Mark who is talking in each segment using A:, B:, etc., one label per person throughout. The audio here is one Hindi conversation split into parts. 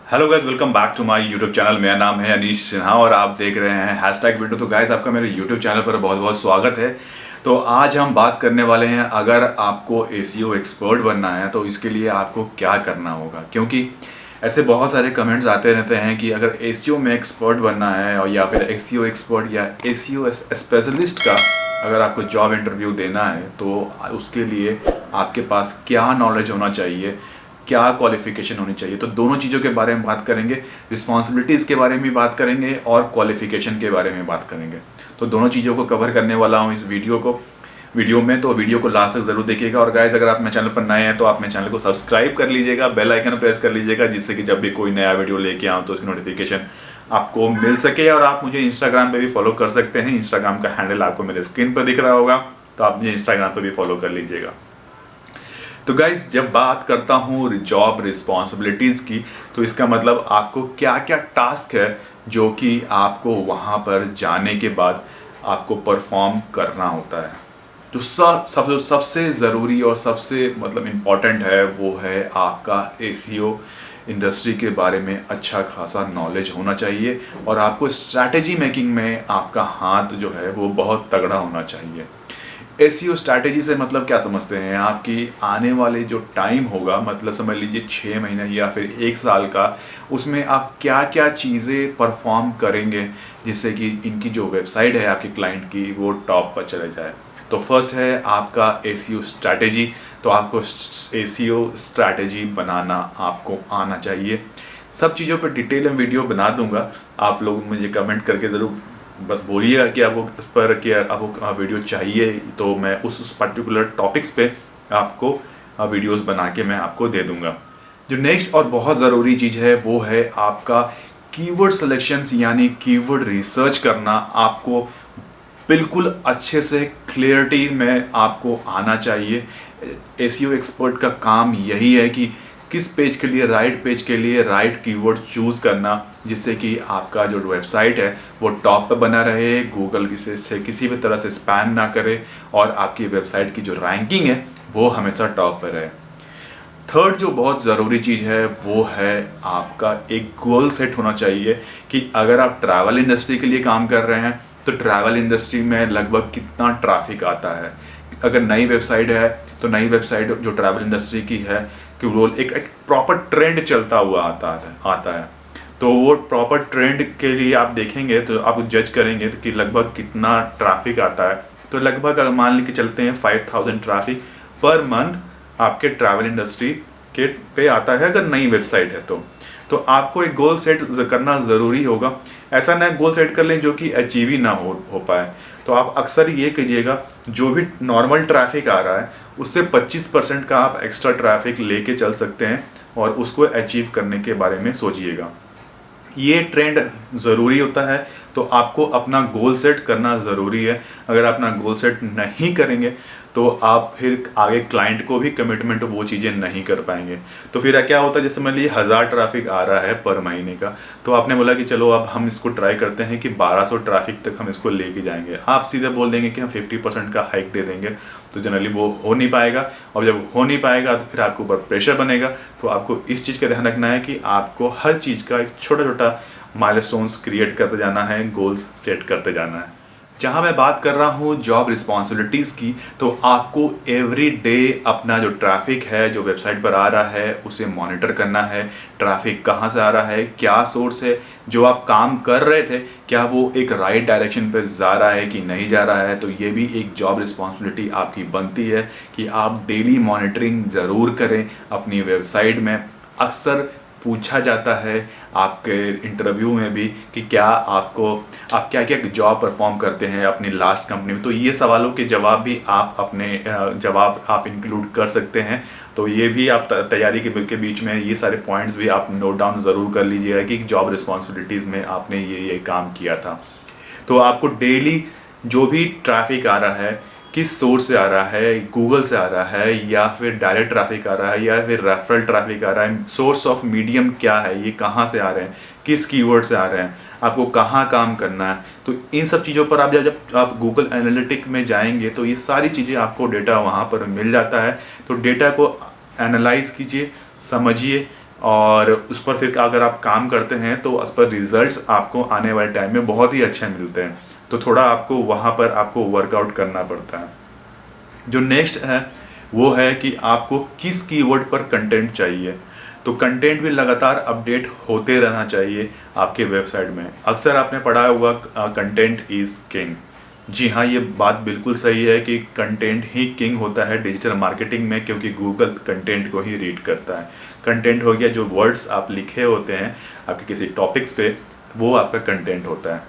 A: Hello guys, welcome back to my YouTube channel. मेरा नाम है अनीश सिन्हा और आप देख रहे हैं हैशटैग वीडियो। तो गाइज, आपका मेरे यूट्यूब चैनल पर बहुत बहुत स्वागत है। तो आज हम बात करने वाले हैं, अगर आपको एसईओ एक्सपर्ट बनना है तो इसके लिए आपको क्या करना होगा। क्योंकि ऐसे बहुत सारे कमेंट्स आते रहते हैं कि अगर एसईओ में एक्सपर्ट बनना है और या फिर एसईओ एक्सपर्ट या एसईओ स्पेशलिस्ट का अगर आपको जॉब इंटरव्यू देना है तो उसके लिए आपके पास क्या नॉलेज होना चाहिए, क्या क्वालिफिकेशन होनी चाहिए। तो दोनों चीज़ों के बारे में बात करेंगे, रिस्पॉन्सिबिलिटीज़ के बारे में बात करेंगे और क्वालिफिकेशन के बारे में बात करेंगे। तो दोनों चीज़ों को कवर करने वाला हूँ इस वीडियो में। तो वीडियो को लास्ट तक जरूर देखिएगा। और गाइज, अगर आप मेरे चैनल पर नए हैं तो आप मेरे चैनल को सब्सक्राइब कर लीजिएगा, बेल आइकन प्रेस कर लीजिएगा, जिससे कि जब भी कोई नया वीडियो लेके आऊँ तो उसकी नोटिफिकेशन आपको मिल सके। और आप मुझे इंस्टाग्राम पे भी फॉलो कर सकते हैं। इंस्टाग्राम का हैंडल आपको मेरे स्क्रीन पर दिख रहा होगा, तो आप मुझे इंस्टाग्राम पर भी फॉलो कर लीजिएगा। तो गाइज, जब बात करता हूँ जॉब रिस्पॉन्सिबिलिटीज़ की, तो इसका मतलब आपको क्या क्या टास्क है जो कि आपको वहाँ पर जाने के बाद आपको परफॉर्म करना होता है। जो सबसे ज़रूरी और सबसे मतलब इम्पॉर्टेंट है वो है आपका एसईओ इंडस्ट्री के बारे में अच्छा खासा नॉलेज होना चाहिए। और आपको स्ट्रैटेजी मेकिंग में आपका हाथ जो है वो बहुत तगड़ा होना चाहिए। एसईओ स्ट्रैटेजी से मतलब क्या समझते हैं, आपकी आने वाले जो टाइम होगा, मतलब समझ लीजिए 6 महीने या फिर 1 साल का, उसमें आप क्या क्या चीज़ें परफॉर्म करेंगे जिससे कि इनकी जो वेबसाइट है आपके क्लाइंट की वो टॉप पर चले जाए। तो फर्स्ट है आपका एसईओ स्ट्रैटेजी। तो आपको एसईओ स्ट्रैटेजी बनाना आपको आना चाहिए। सब चीज़ों पर डिटेल में वीडियो बना दूंगा, आप लोग मुझे कमेंट करके ज़रूर बोलिएगा कि आपको इस पर कि आपको वीडियो चाहिए, तो मैं उस पर्टिकुलर टॉपिक्स पे आपको वीडियोस बना के मैं आपको दे दूंगा। जो नेक्स्ट और बहुत ज़रूरी चीज़ है वो है आपका कीवर्ड सिलेक्शंस, यानी कीवर्ड रिसर्च करना। आपको बिल्कुल अच्छे से क्लियरिटी में आपको आना चाहिए। एसईओ एक्सपर्ट का काम यही है कि किस पेज के लिए, राइट पेज के लिए राइट कीवर्ड चूज़ करना, जिससे कि आपका जो वेबसाइट है वो टॉप पे बना रहे, गूगल से किसी भी तरह से स्पैम ना करे और आपकी वेबसाइट की जो रैंकिंग है वो हमेशा टॉप पे रहे। थर्ड जो बहुत ज़रूरी चीज़ है वो है आपका एक गोल सेट होना चाहिए कि अगर आप ट्रैवल इंडस्ट्री के लिए काम कर रहे हैं तो ट्रैवल इंडस्ट्री में लगभग कितना ट्रैफिक आता है। अगर नई वेबसाइट है तो नई वेबसाइट जो ट्रैवल इंडस्ट्री की है कि वो एक प्रॉपर ट्रेंड चलता हुआ आता है। तो वो प्रॉपर ट्रेंड के लिए आप देखेंगे तो आप जज करेंगे कि लगभग कितना ट्रैफिक आता है। तो लगभग अगर मान के चलते हैं 5000 ट्रैफिक पर मंथ आपके ट्रैवल इंडस्ट्री के पे आता है अगर नई वेबसाइट है तो आपको एक गोल सेट करना ज़रूरी होगा। ऐसा ना गोल सेट कर लें जो कि अचीव ही ना हो पाए। तो आप अक्सर ये कीजिएगा, जो भी नॉर्मल ट्रैफिक आ रहा है उससे 25% का आप एक्स्ट्रा ट्रैफिक लेके चल सकते हैं और उसको अचीव करने के बारे में सोचिएगा। ये ट्रेंड ज़रूरी होता है, तो आपको अपना गोल सेट करना ज़रूरी है। अगर अपना गोल सेट नहीं करेंगे तो आप फिर आगे क्लाइंट को भी कमिटमेंट वो चीज़ें नहीं कर पाएंगे। तो फिर क्या होता है, जैसे मान लीजिए 1000 ट्रैफिक आ रहा है पर महीने का, तो आपने बोला कि चलो अब हम इसको ट्राई करते हैं कि 1200 ट्रैफिक तक हम इसको लेके जाएंगे। आप सीधे बोल देंगे कि हम 50% का हाइक दे देंगे, तो जनरली वो हो नहीं पाएगा। और जब हो नहीं पाएगा तो फिर आपके ऊपर प्रेशर बनेगा। तो आपको इस चीज़ का ध्यान रखना है कि आपको हर चीज़ का एक छोटा छोटा माइलस्टोन्स क्रिएट करते जाना है, गोल्स सेट करते जाना है। जहाँ मैं बात कर रहा हूँ जॉब रिस्पॉन्सिबिलिटीज़ की, तो आपको एवरी डे अपना जो ट्रैफिक है जो वेबसाइट पर आ रहा है उसे मॉनिटर करना है। ट्रैफिक कहाँ से आ रहा है, क्या सोर्स है, जो आप काम कर रहे थे क्या वो एक राइट डायरेक्शन पर जा रहा है कि नहीं जा रहा है। तो ये भी एक जॉब रिस्पॉन्सिबिलिटी आपकी बनती है कि आप डेली मॉनिटरिंग ज़रूर करें अपनी वेबसाइट में। अक्सर पूछा जाता है आपके इंटरव्यू में भी कि आप क्या क्या जॉब परफॉर्म करते हैं अपनी लास्ट कंपनी में। तो ये सवालों के जवाब भी आप अपने जवाब आप इंक्लूड कर सकते हैं। तो ये भी आप तैयारी के बीच में ये सारे पॉइंट्स भी आप नोट डाउन ज़रूर कर लीजिएगा कि जॉब रिस्पॉन्सिबिलिटीज़ में आपने ये काम किया था। तो आपको डेली जो भी ट्रैफिक आ रहा है किस सोर्स से आ रहा है, गूगल से आ रहा है या फिर डायरेक्ट ट्रैफिक आ रहा है या फिर रेफरल ट्रैफिक आ रहा है, सोर्स ऑफ मीडियम क्या है, ये कहाँ से आ रहे हैं, किस कीवर्ड से आ रहे हैं, आपको कहाँ काम करना है। तो इन सब चीज़ों पर आप जब आप गूगल एनालिटिक में जाएंगे तो ये सारी चीज़ें आपको डेटा वहाँ पर मिल जाता है। तो डेटा को एनालाइज कीजिए, समझिए और उस पर फिर अगर आप काम करते हैं तो उस पर रिजल्ट्स आपको आने वाले टाइम में बहुत ही अच्छे मिलते हैं। तो थोड़ा आपको वहाँ पर आपको वर्कआउट करना पड़ता है। जो नेक्स्ट है वो है कि आपको किस कीवर्ड पर कंटेंट चाहिए। तो कंटेंट भी लगातार अपडेट होते रहना चाहिए आपके वेबसाइट में। अक्सर आपने पढ़ा होगा कंटेंट इज़ किंग। जी हाँ, ये बात बिल्कुल सही है कि कंटेंट ही किंग होता है डिजिटल मार्केटिंग में, क्योंकि गूगल कंटेंट को ही रीड करता है। कंटेंट हो गया जो वर्ड्स आप लिखे होते हैं आपके किसी टॉपिक्स पे, वो आपका कंटेंट होता है।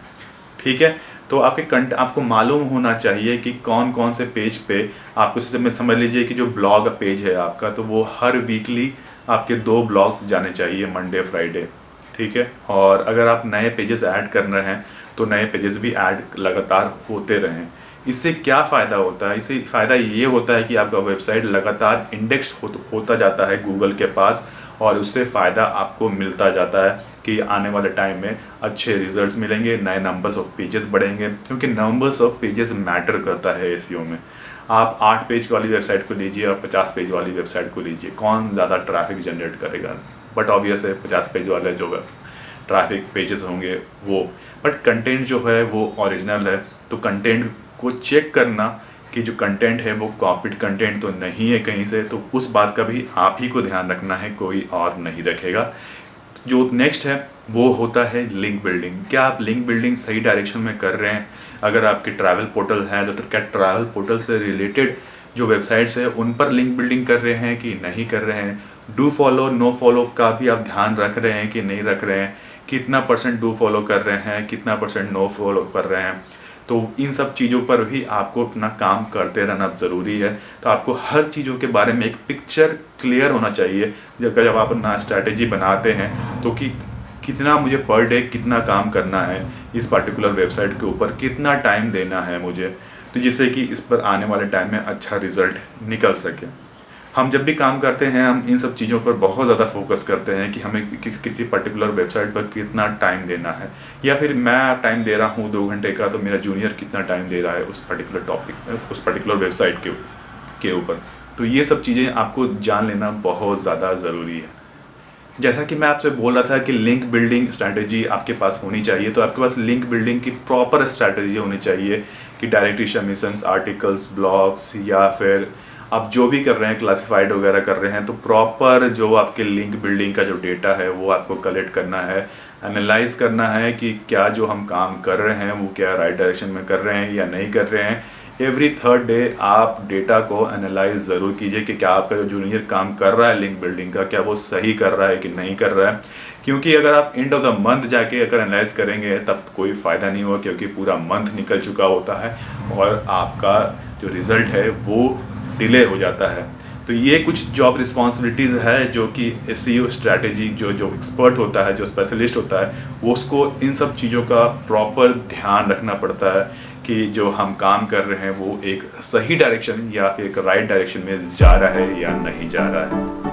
A: ठीक है, तो आपको मालूम होना चाहिए कि कौन कौन से पेज पे आपको, समझ लीजिए कि जो ब्लॉग पेज है आपका, तो वो हर वीकली आपके 2 ब्लॉग्स जाने चाहिए, मंडे फ्राइडे। ठीक है, और अगर आप नए पेजेस ऐड कर रहे हैं तो नए पेजेस भी ऐड लगातार होते रहें। इससे क्या फ़ायदा होता है? इससे फ़ायदा ये होता है कि आपका वेबसाइट लगातार इंडेक्स होता जाता है गूगल के पास, और उससे फ़ायदा आपको मिलता जाता है कि आने वाले टाइम में अच्छे रिजल्ट्स मिलेंगे, नए नंबर्स ऑफ पेजेस बढ़ेंगे, क्योंकि नंबर्स ऑफ पेजेस मैटर करता है एसईओ में। आप 8 पेज वाली वेबसाइट को लीजिए और 50 पेज वाली वेबसाइट को लीजिए, कौन ज़्यादा ट्रैफिक जनरेट करेगा? बट ऑब्वियस है 50 पेज वाले जो ट्रैफिक पेजेस होंगे वो। बट कंटेंट जो है वो ओरिजिनल है, तो कंटेंट को चेक करना कि जो कंटेंट है वो कॉपीड कंटेंट तो नहीं है कहीं से, तो उस बात का भी आप ही को ध्यान रखना है, कोई और नहीं रखेगा। जो नेक्स्ट है वो होता है लिंक बिल्डिंग। क्या आप लिंक बिल्डिंग सही डायरेक्शन में कर रहे हैं? अगर आपके ट्रैवल पोर्टल है तो क्या ट्रैवल पोर्टल से रिलेटेड जो वेबसाइट्स है उन पर लिंक बिल्डिंग कर रहे हैं कि नहीं कर रहे हैं? डू फॉलो नो फॉलो का भी आप ध्यान रख रहे हैं कि नहीं रख रहे हैं? कितना % डू फॉलो कर रहे हैं, कितना % नो फॉलो कर रहे हैं? तो इन सब चीज़ों पर भी आपको अपना काम करते रहना ज़रूरी है। तो आपको हर चीज़ों के बारे में एक पिक्चर क्लियर होना चाहिए जब आप अपना स्ट्रैटेजी बनाते हैं, तो कि कितना मुझे पर डे कितना काम करना है इस पर्टिकुलर वेबसाइट के ऊपर, कितना टाइम देना है मुझे, तो जिससे कि इस पर आने वाले टाइम में अच्छा रिजल्ट निकल सके। हम जब भी काम करते हैं हम इन सब चीज़ों पर बहुत ज़्यादा फोकस करते हैं कि हमें किसी पर्टिकुलर वेबसाइट पर कितना टाइम देना है, या फिर मैं टाइम दे रहा हूँ 2 घंटे का, तो मेरा जूनियर कितना टाइम दे रहा है उस पर्टिकुलर टॉपिक, उस पर्टिकुलर वेबसाइट के ऊपर। तो ये सब चीज़ें आपको जान लेना बहुत ज़्यादा ज़रूरी है। जैसा कि मैं आपसे बोल रहा था कि लिंक बिल्डिंग स्ट्रैटेजी आपके पास होनी चाहिए, तो आपके पास लिंक बिल्डिंग की प्रॉपर स्ट्रैटेजी होनी चाहिए कि डायरेक्टरी सबमिशंस, आर्टिकल्स, ब्लॉग्स, या फिर आप जो भी कर रहे हैं क्लासिफाइड वगैरह कर रहे हैं, तो प्रॉपर जो आपके लिंक बिल्डिंग का जो डेटा है वो आपको कलेक्ट करना है, एनालाइज करना है कि क्या जो हम काम कर रहे हैं वो क्या राइट डायरेक्शन में कर रहे हैं या नहीं कर रहे हैं। एवरी 3rd डे आप डेटा को एनालाइज ज़रूर कीजिए कि क्या आपका जो जूनियर काम कर रहा है लिंक बिल्डिंग का, क्या वो सही कर रहा है कि नहीं कर रहा है। क्योंकि अगर आप एंड ऑफ द मंथ जाके अगर एनालाइज करेंगे तब कोई फ़ायदा नहीं होगा, क्योंकि पूरा मंथ निकल चुका होता है और आपका जो रिज़ल्ट है वो डिले हो जाता है। तो ये कुछ जॉब रिस्पॉन्सिबिलिटीज़ है जो कि एसईओ स्ट्रैटेजी जो एक्सपर्ट होता है, जो स्पेशलिस्ट होता है, वो उसको इन सब चीज़ों का प्रॉपर ध्यान रखना पड़ता है कि जो हम काम कर रहे हैं वो एक सही डायरेक्शन या फिर एक राइट डायरेक्शन में जा रहा है या नहीं जा रहा है।